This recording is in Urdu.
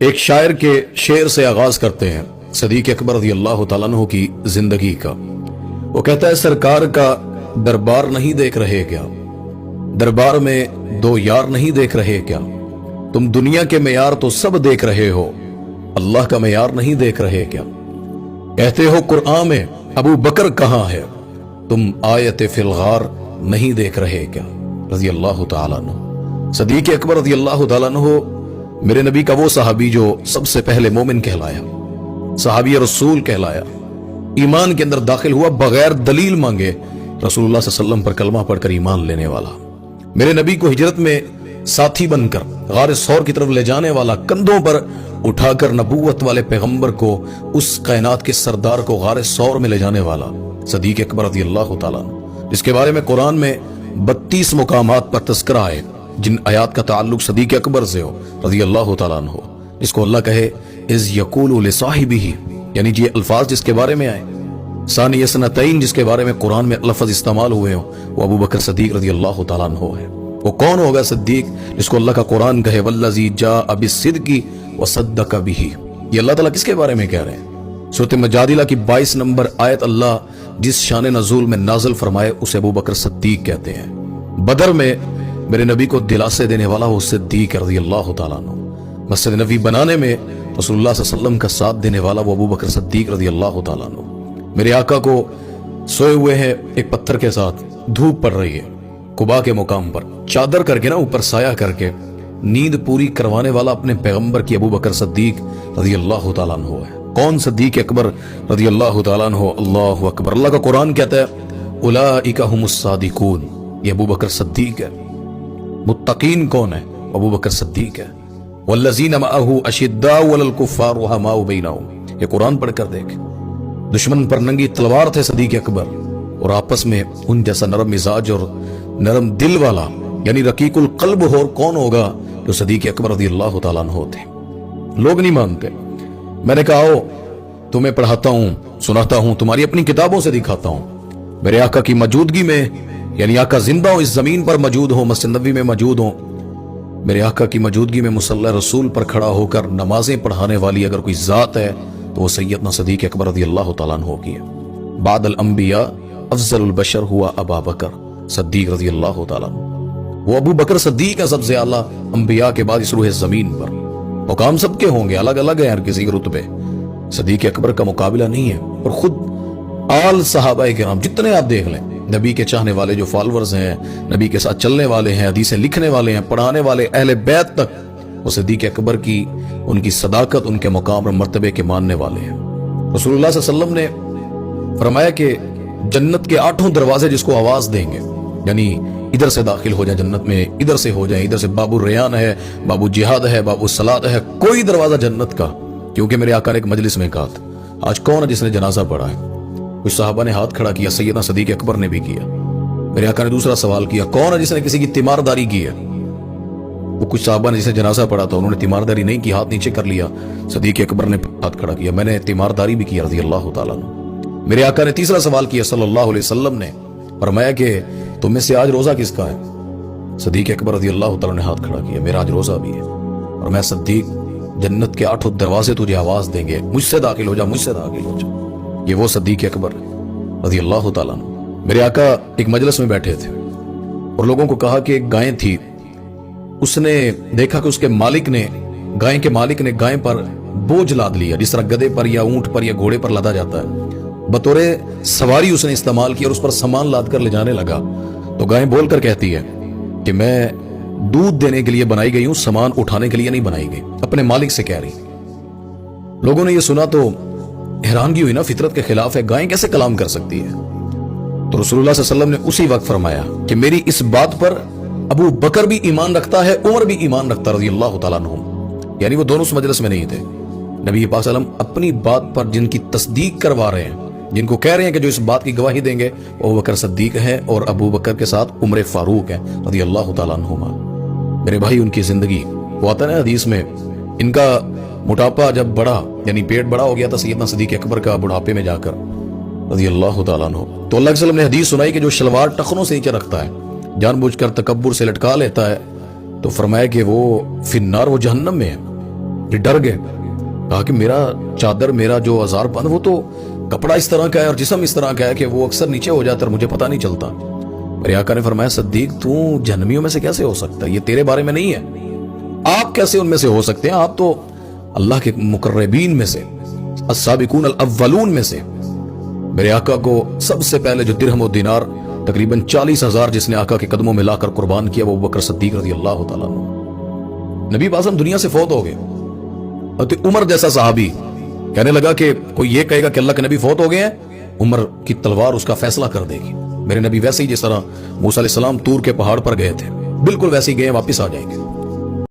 ایک شاعر کے شعر سے آغاز کرتے ہیں صدیق اکبر رضی اللہ تعالیٰ عنہ کی زندگی کا۔ وہ کہتا ہے سرکار کا دربار نہیں دیکھ رہے کیا، دربار میں دو یار نہیں دیکھ رہے کیا، تم دنیا کے معیار تو سب دیکھ رہے ہو، اللہ کا معیار نہیں دیکھ رہے کیا۔ کہتے ہو قرآن میں ابو بکر کہاں ہے، تم آیت فی الغار نہیں دیکھ رہے کیا، رضی اللہ تعالیٰ عنہ۔ صدیق اکبر رضی اللہ تعالیٰ عنہ میرے نبی کا وہ صحابی جو سب سے پہلے مومن کہلایا، صحابی رسول کہلایا، ایمان کے اندر داخل ہوا بغیر دلیل مانگے، رسول اللہ صلی اللہ علیہ وسلم پر کلمہ پڑھ کر ایمان لینے والا، میرے نبی کو ہجرت میں ساتھی بن کر غار ثور کی طرف لے جانے والا، کندھوں پر اٹھا کر نبوت والے پیغمبر کو، اس کائنات کے سردار کو غار ثور میں لے جانے والا صدیق اکبر رضی اللہ تعالیٰ عنہ، جس کے بارے میں قرآن میں 32 مقامات پر تذکرہ ہے، جن آیات کا تعلق صدیق اکبر سے ہو رضی اللہ تعالیٰ عنہ، جس کو اللہ کہے اذ یقول لصاحبہ، یعنی یہ الفاظ جس کے بارے میں آئے، ثانی اثنتین جس کے بارے میں قرآن میں لفظ استعمال ہوئے ہوں، وہ ابو بکر صدیق رضی اللہ تعالیٰ عنہ ہے۔ وہ کون ہوگا صدیق جس کو اللہ کا قرآن کہے والذی جاء بالصدق وصدق بہ، یہ اللہ تعالیٰ کس کے بارے میں کہہ رہے ہیں؟ سورۃ مجادلہ کی 22 نمبر آیت اللہ جس شان نزول میں نازل فرمائے اسے ابو بکر صدیق کہتے ہیں۔ بدر میں میرے نبی کو دلاسے دینے والا وہ صدیق رضی اللہ تعالیٰ عنہ، مسجد نبی بنانے میں رسول اللہ صلی اللہ علیہ وسلم کا ساتھ دینے والا وہ ابو بکر صدیق رضی اللہ تعالیٰ عنہ۔ میرے آقا کو سوئے ہوئے ہیں ایک پتھر کے ساتھ، دھوپ پڑ رہی ہے قباء کے مقام پر، چادر کر کے نا اوپر سایہ کر کے نیند پوری کروانے والا اپنے پیغمبر کی ابو بکر صدیق رضی اللہ تعالیٰ عنہ ہے۔ کون صدیق اکبر رضی اللہ تعالیٰ عنہ؟ اللہ اکبر، اللہ کا قرآن کہتا ہے اولئک هم الصادقون، یہ ابو بکر صدیق ہے۔ متقین کون ہے؟ ابو بکر صدیق ہے۔ والذین معه اشداء علی الکفار رحماء بینہم، یہ قرآن پڑھ کر دیکھ، دشمن پر ننگی تلوار تھے صدیق اکبر، اور آپس میں ان جیسا نرم مزاج اور نرم دل والا یعنی رقیق القلب اور کون ہوگا جو صدیق اکبر رضی اللہ تعالیٰ عنہ تھے۔ لوگ نہیں مانتے، میں نے کہا آؤ تمہیں پڑھاتا ہوں، سناتا ہوں، تمہاری اپنی کتابوں سے دکھاتا ہوں، میرے آقا کی موجودگی میں، یعنی آقا زندہ ہو، اس زمین پر موجود ہو، مسجد نبوی میں موجود ہو، میرے آقا کی موجودگی میں مصلی رسول پر کھڑا ہو کر نمازیں پڑھانے والی اگر کوئی ذات ہے تو وہ سیدنا صدیق اکبر رضی اللہ تعالیٰ عنہ کی ہے۔ بعد الانبیاء افضل البشر ہوا ابا بکر صدیق رضی اللہ تعالیٰ عنہ، وہ ابو بکر صدیق ہے سب سے اعلیٰ انبیاء کے بعد اس روح زمین پر۔ مقام سب کے ہوں گے، الگ الگ ہیں ہر کسی کے رتبے، صدیق اکبر کا مقابلہ نہیں ہے۔ اور خود آل صحابہ کرام جتنے آپ دیکھ لیں، نبی کے چاہنے والے جو فالورز ہیں، نبی کے ساتھ چلنے والے ہیں، حدیثیں لکھنے والے ہیں، پڑھانے والے، اہل بیت تک، وہ صدیق اکبر کی ان کی صداقت، ان کے مقام اور مرتبے کے ماننے والے ہیں۔ رسول اللہ صلی اللہ علیہ وسلم نے فرمایا کہ جنت کے 8 دروازے جس کو آواز دیں گے، یعنی ادھر سے داخل ہو جائیں جنت میں، ادھر سے ہو جائیں، ادھر سے باب الریان ہے، باب الجہاد ہے، باب الصلاۃ ہے، کوئی دروازہ جنت کا، کیونکہ میرے آقا نے ایک مجلس میں کہا تھا آج کون ہے جس نے جنازہ پڑھا ہے؟ کچھ صحابہ نے ہاتھ کھڑا کیا، سیدنا صدیق اکبر نے بھی کیا۔ میرے آقا نے دوسرا سوال کیا کون ہے جس نے کسی کی تیمارداری کی ہے؟ وہ کچھ صحابہ نے جس نے جنازہ پڑھا تھا انہوں نے تیمارداری نہیں کی، ہاتھ نیچے کر لیا، صدیق اکبر نے ہاتھ کھڑا کیا، میں نے تیمارداری بھی کی رضی اللہ تعالیٰ عنہ۔ میرے آقا نے تیسرا سوال کیا صلی اللہ علیہ وسلم نے، فرمایا کہ تم میں سے آج روزہ کس کا ہے؟ صدیق اکبر رضی اللہ تعالیٰ نے ہاتھ کھڑا کیا، میرا آج روزہ بھی ہے، اور میں صدیق جنت کے 8 دروازے تجھے آواز دیں گے، مجھ سے داخل ہو جا، مجھ سے داخل ہو جا۔ یہ وہ صدیق اکبر رضی اللہ تعالیٰ عنہ۔ میرے آقا ایک مجلس میں بیٹھے تھے اور لوگوں کو کہا کہ ایک گائیں تھی، اس نے دیکھا کہ اس کے مالک نے، گائیں کے مالک نے گائیں پر بوجھ لاد لیا، جس طرح گدھے پر یا اونٹ پر یا گھوڑے پر لدا جاتا ہے، بطور سواری اس نے استعمال کیا اور اس پر سامان لاد کر لے جانے لگا۔ تو گائیں بول کر کہتی ہے کہ میں دودھ دینے کے لیے بنائی گئی ہوں، سامان اٹھانے کے لیے نہیں بنائی گئی، اپنے مالک سے کہہ رہی۔ لوگوں نے یہ سنا تو حیرانگی ہوئی نا، فطرت کے خلاف ہے، گائیں کیسے کلام کر سکتی ہے؟ تو رسول اللہ صلی اللہ علیہ وسلم نے اسی وقت فرمایا کہ میری اس بات پر ابو بکر بھی ایمان رکھتا ہے، عمر بھی ایمان رکھتا رضی اللہ تعالیٰ عنہ، یعنی وہ دونوں اس مجلس میں نہیں تھے۔ نبی پاک صلی اللہ علیہ وسلم اپنی بات پر جن کی تصدیق کروا رہے ہیں، جن کو کہہ رہے ہیں کہ جو اس بات کی گواہی دیں گے وہ ابو بکر صدیق ہے، اور ابو بکر کے ساتھ عمر فاروق ہے رضی اللہ تعالیٰ عنہما۔ میرے بھائی ان کی زندگی، وہ آتا ہے نا حدیث میں، ان کا موٹاپا جب بڑھا، یعنی پیٹ بڑا ہو گیا تھا سیدنا صدیق اکبر کا بڑھاپے میں جا کر رضی اللہ تعالیٰ عنہ، تو اللہ کے وسلم نے حدیث سنائی کہ جو شلوار ٹخنوں سے نیچے رکھتا ہے، جان بوجھ کر تکبر سے لٹکا لیتا ہے، تو فرمایا کہ وہ فی النار، وہ جہنم میں ہے۔ یہ ڈر گئے. کہا کہ میرا چادر، میرا جو ازار بند، وہ تو کپڑا اس طرح کا ہے اور جسم اس طرح کا ہے کہ وہ اکثر نیچے ہو جاتا ہے اور مجھے پتہ نہیں چلتا. میرے آقا نے فرمایا صدیق تو جہنمیوں میں سے کیسے ہو سکتا ہے؟ یہ تیرے بارے میں نہیں ہے. آپ کیسے ان میں سے ہو سکتے ہیں؟ آپ تو اللہ کے مقربین میں سے، السابقون الاولون میں سے. میرے آقا کو سب سے پہلے جو درہم و دینار تقریباً 40,000 جس نے آقا کے قدموں میں لا کر قربان کیا، وہ ابوبکر صدیق رضی اللہ تعالیٰ عنہ. نبی اعظم دنیا سے فوت ہو گئے. عمر جیسا صحابی کہنے لگا کہ کوئی یہ کہے گا کہ اللہ کے نبی فوت ہو گئے ہیں، عمر کی تلوار اس کا فیصلہ کر دے گی. میرے نبی ویسے ہی جس طرح موسیٰ علیہ السلام طور کے پہاڑ پر گئے تھے، بالکل ویسے ہی گئے، واپس آ جائیں گے.